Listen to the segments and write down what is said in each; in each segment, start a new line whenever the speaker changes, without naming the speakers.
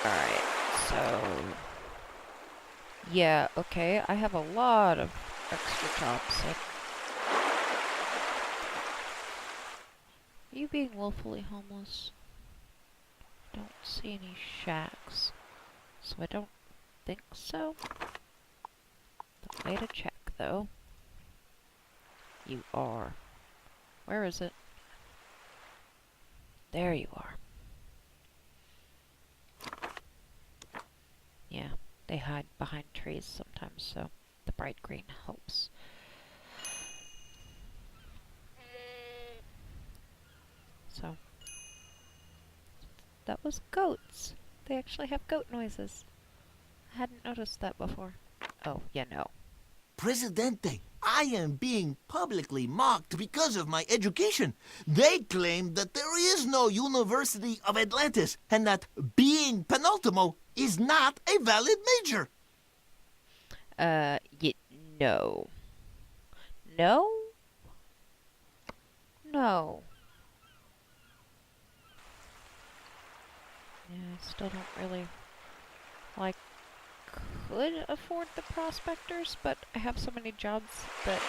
Alright, so... Yeah, okay, I have a lot of extra jobs. Are you being willfully homeless? Don't see any shacks, so I don't think so. The way to check, though. You are. Where is it? There you are. Yeah, they hide behind trees sometimes, so the bright green helps. So, that was goats. They actually have goat noises. I hadn't noticed that before. Oh, yeah, no.
Presidente, I am being publicly mocked because of my education. They claim that there is no University of Atlantis and that being penultimo is not a valid major.
No. No? No. Yeah, I still don't really, like, could afford the prospectors, but I have so many jobs that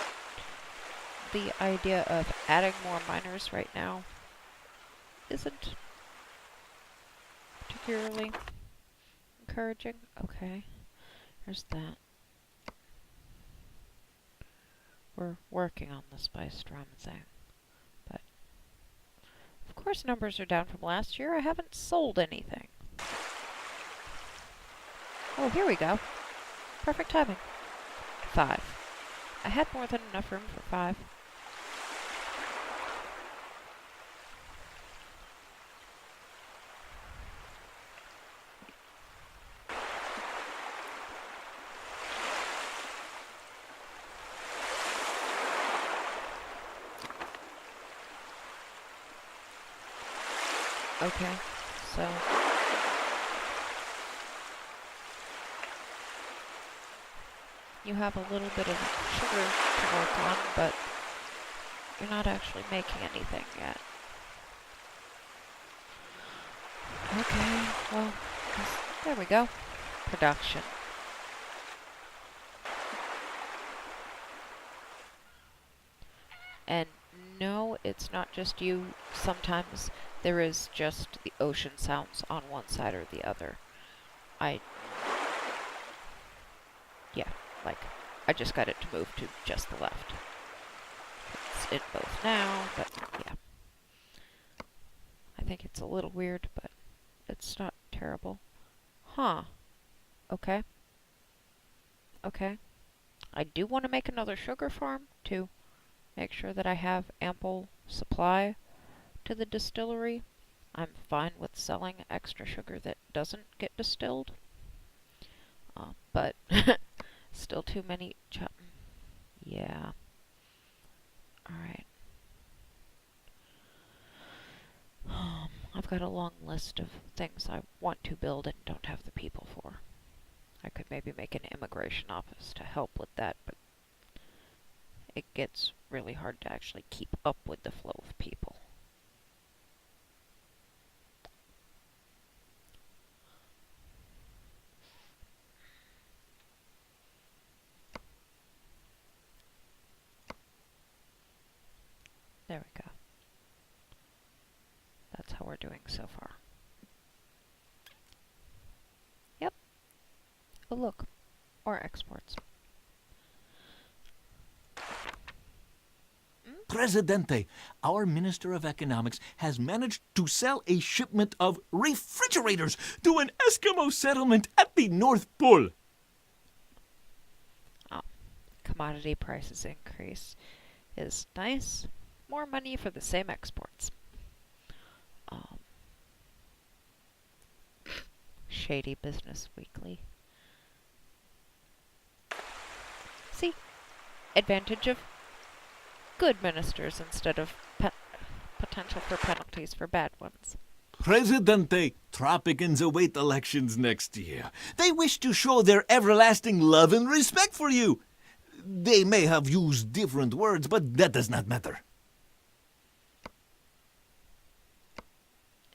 the idea of adding more miners right now isn't particularly encouraging. Okay, there's that. We're working on the spice drum thing, but of course numbers are down from last year. I haven't sold anything. Oh, here we go. Perfect timing. 5. I had more than enough room for 5. Okay, so you have a little bit of sugar to work on, but you're not actually making anything yet. Okay, well, there we go. Production. And no, it's not just you. Sometimes there is just the ocean sounds on one side or the other. Yeah, like, I just got it to move to just the left. It's in both now, but yeah. I think it's a little weird, but it's not terrible. Huh. Okay. Okay. I do want to make another sugar farm to make sure that I have ample supply to the distillery. I'm fine with selling extra sugar that doesn't get distilled. But still too many yeah. Alright. I've got a long list of things I want to build and don't have the people for. I could maybe make an immigration office to help with that, but it gets really hard to actually keep up with the flow of people. There we go. That's how we're doing so far. Yep. Oh, look. Or exports.
Presidente, our Minister of Economics has managed to sell a shipment of refrigerators to an Eskimo settlement at the North Pole.
Oh, commodity prices increase is nice. More money for the same exports. Shady Business Weekly. See? Advantage of good ministers instead of potential for penalties for bad ones.
Presidente, Tropicans await elections next year. They wish to show their everlasting love and respect for you. They may have used different words, but that does not matter.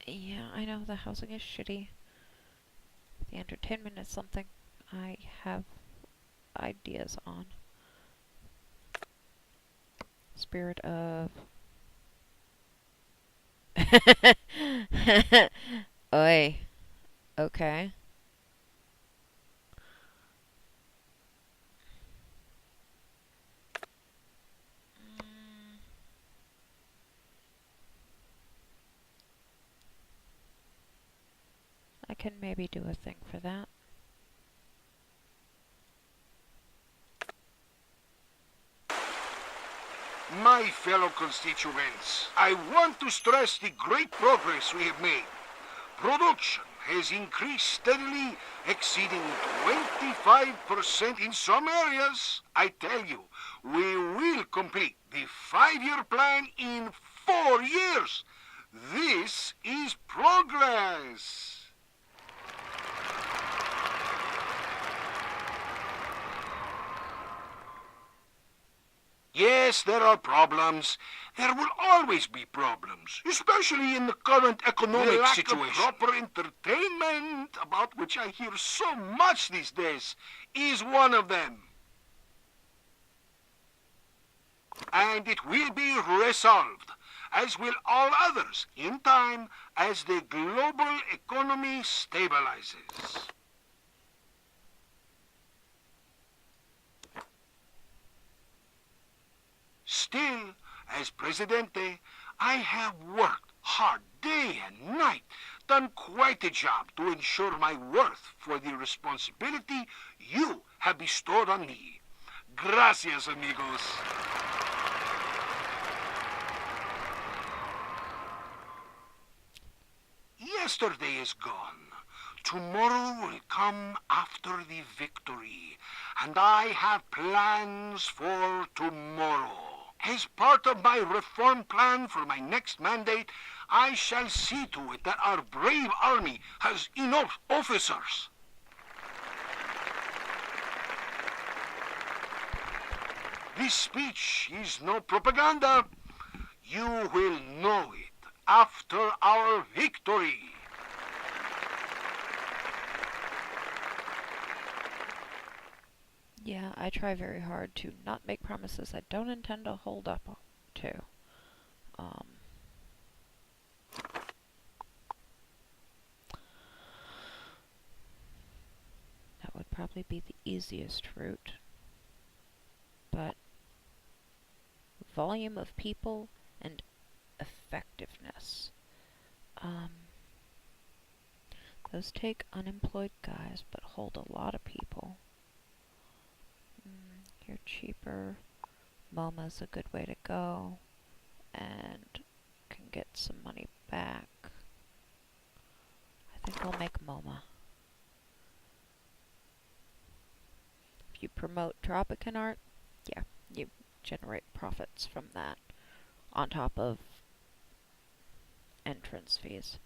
Yeah, I know the housing is shitty. The entertainment is something I have ideas on. Spirit of... Oi. Okay. I can maybe do a thing for that.
My fellow constituents, I want to stress the great progress we have made. Production has increased steadily, exceeding 25% in some areas. I tell you, we will complete the 5-year plan in 4 years. This is progress. Yes, there are problems. There will always be problems, especially in the current economic situation. The lack of proper entertainment, about which I hear so much these days, is one of them. And it will be resolved, as will all others, in time, as the global economy stabilizes. Still, as Presidente, I have worked hard day and night, done quite a job to ensure my worth for the responsibility you have bestowed on me. Gracias, amigos. Yesterday is gone. Tomorrow will come after the victory, and I have plans for tomorrow. As part of my reform plan for my next mandate, I shall see to it that our brave army has enough officers. This speech is no propaganda. You will know it after our victory.
Yeah, I try very hard to not make promises I don't intend to hold up to. That would probably be the easiest route. But volume of people and effectiveness. Those take unemployed guys, but hold a lot of people. You're cheaper. MoMA's a good way to go. And can get some money back. I think I'll make MoMA. If you promote Tropican art, yeah, you generate profits from that on top of entrance fees.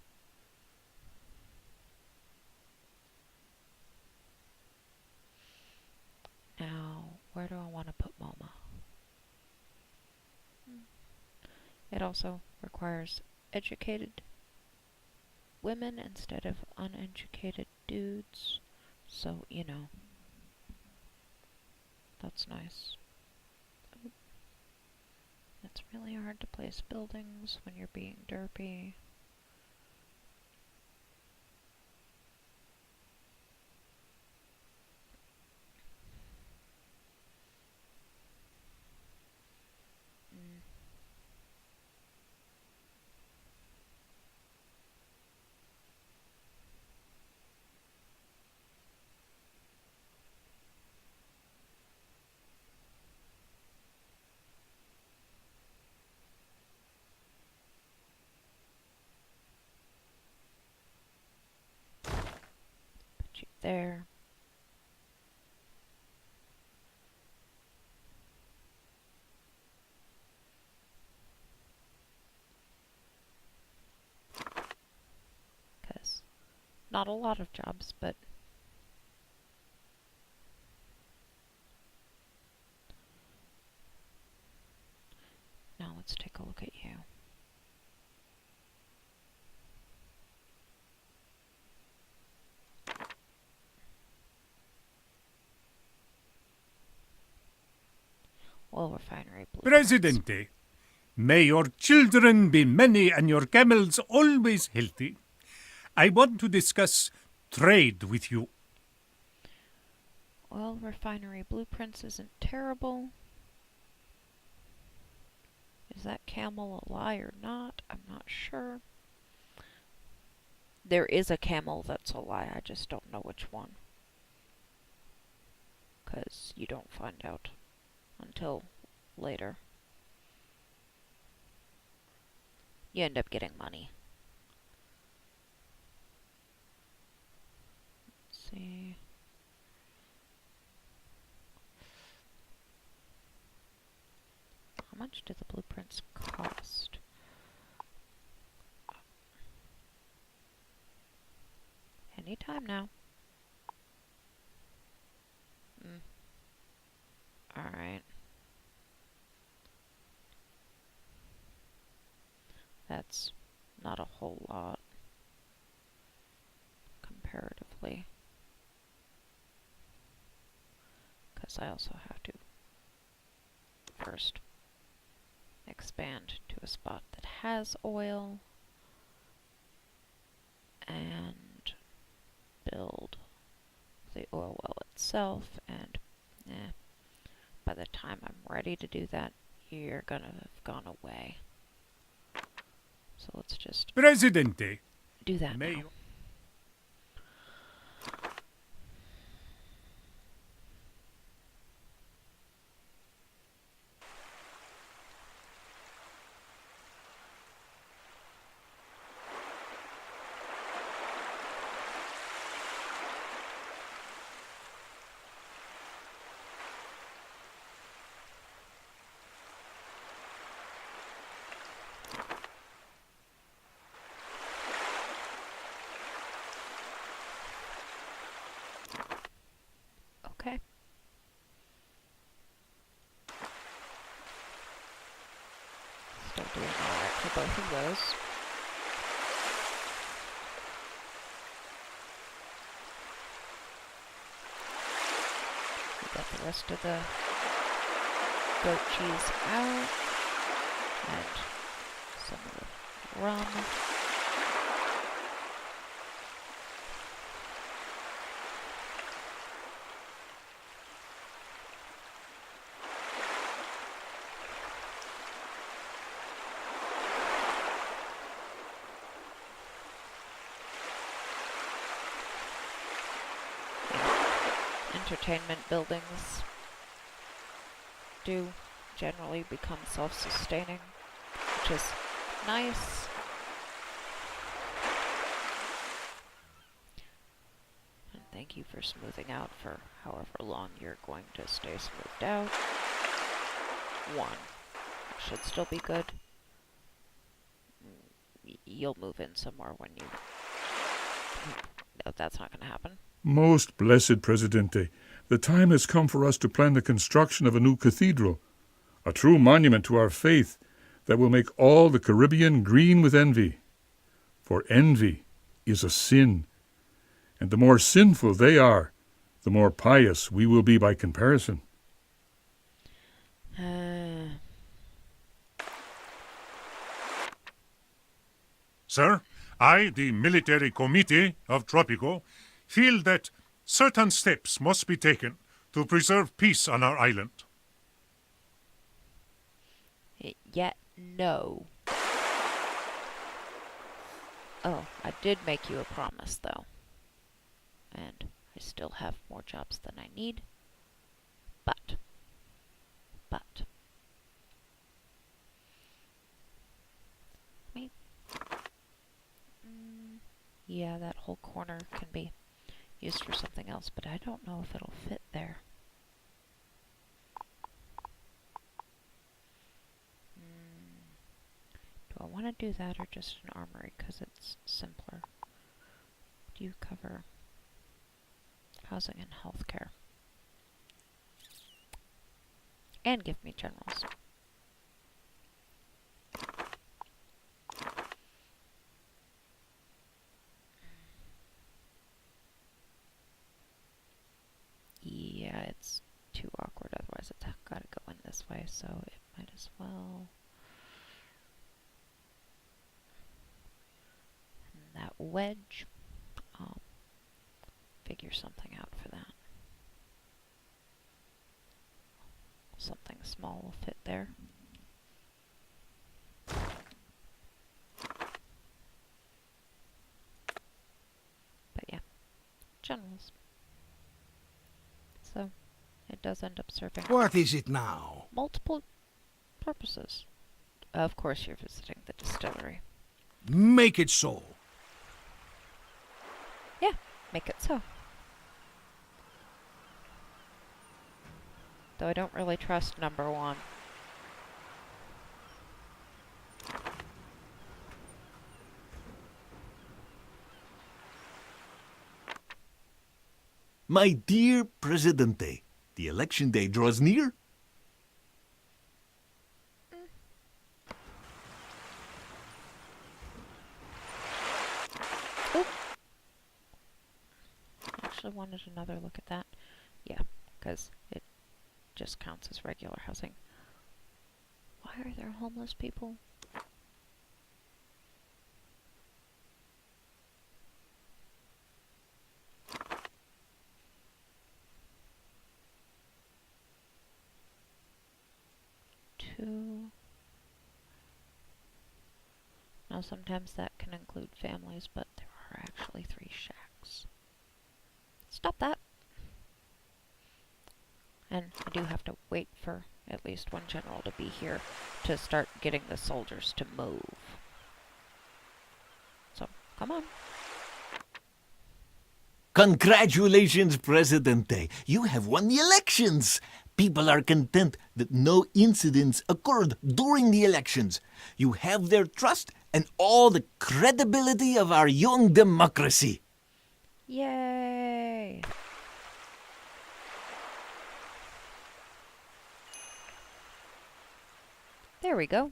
Now, where do I want to put MoMA? It also requires educated women instead of uneducated dudes, so, you know, that's nice. It's really hard to place buildings when you're being derpy. Put you there. Because not a lot of jobs, but now let's take a look at you. Well, refinery blueprints.
Presidente, may your children be many and your camels always healthy. I want to discuss trade with you.
Well, refinery blueprints isn't terrible. Is that camel a lie or not? I'm not sure. There is a camel that's a lie, I just don't know which one. 'Cause you don't find out until later. You end up getting money. Let's see. How much do the blueprints cost? Anytime now. Alright. That's not a whole lot comparatively. Because I also have to first expand to a spot that has oil and build the oil well itself, and by the time I'm ready to do that, you're gonna have gone away. So let's just
Presidente,
do that
may
now. Okay. Still doing alright for both of those. We got the rest of the goat cheese out, and some of the rum. Entertainment buildings do generally become self-sustaining, which is nice. And thank you for smoothing out for however long you're going to stay smoothed out. 1. That should still be good. You'll move in somewhere when you... No, that's not going to happen.
Most blessed Presidente, the time has come for us to plan the construction of a new cathedral, a true monument to our faith that will make all the Caribbean green with envy. For envy is a sin, and the more sinful they are, the more pious we will be by comparison.
Sir, I, the military committee of Tropico, feel that certain steps must be taken to preserve peace on our island.
Yet no. Oh, I did make you a promise, though. And I still have more jobs than I need. But. Yeah, that whole corner can be used for something else, but I don't know if it'll fit there. Do I want to do that or just an armory because it's simpler? Do you cover housing and healthcare? And give me generals. Yeah, it's too awkward, otherwise it's gotta go in this this way, so it might as well. And that wedge, I'll figure something out for that. Something small will fit there. But yeah, generals. So it does end up serving
What is it now?
multiple purposes. Of course, you're visiting the distillery.
Make it so.
Yeah, make it so. Though I don't really trust number one.
My dear Presidente, the election day draws near.
Oop. Actually wanted another look at that. Yeah, because it just counts as regular housing. Why are there homeless people? Two. Now sometimes that can include families, but there are actually 3 shacks. Stop that! And I do have to wait for at least one general to be here to start getting the soldiers to move. So, come on.
Congratulations, Presidente. You have won the elections. People are content that no incidents occurred during the elections. You have their trust and all the credibility of our young democracy.
Yay! There we go.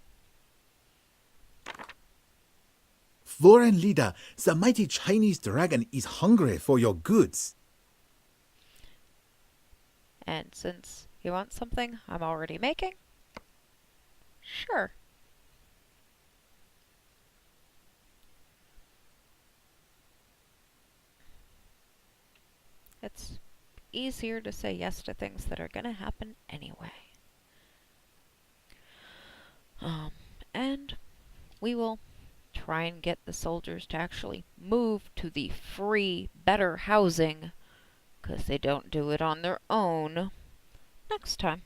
Foreign leader, the mighty Chinese dragon is hungry for your goods.
And since you want something I'm already making, sure. It's easier to say yes to things that are gonna happen anyway. And we will try and get the soldiers to actually move to the free, better housing, 'cause they don't do it on their own, next time.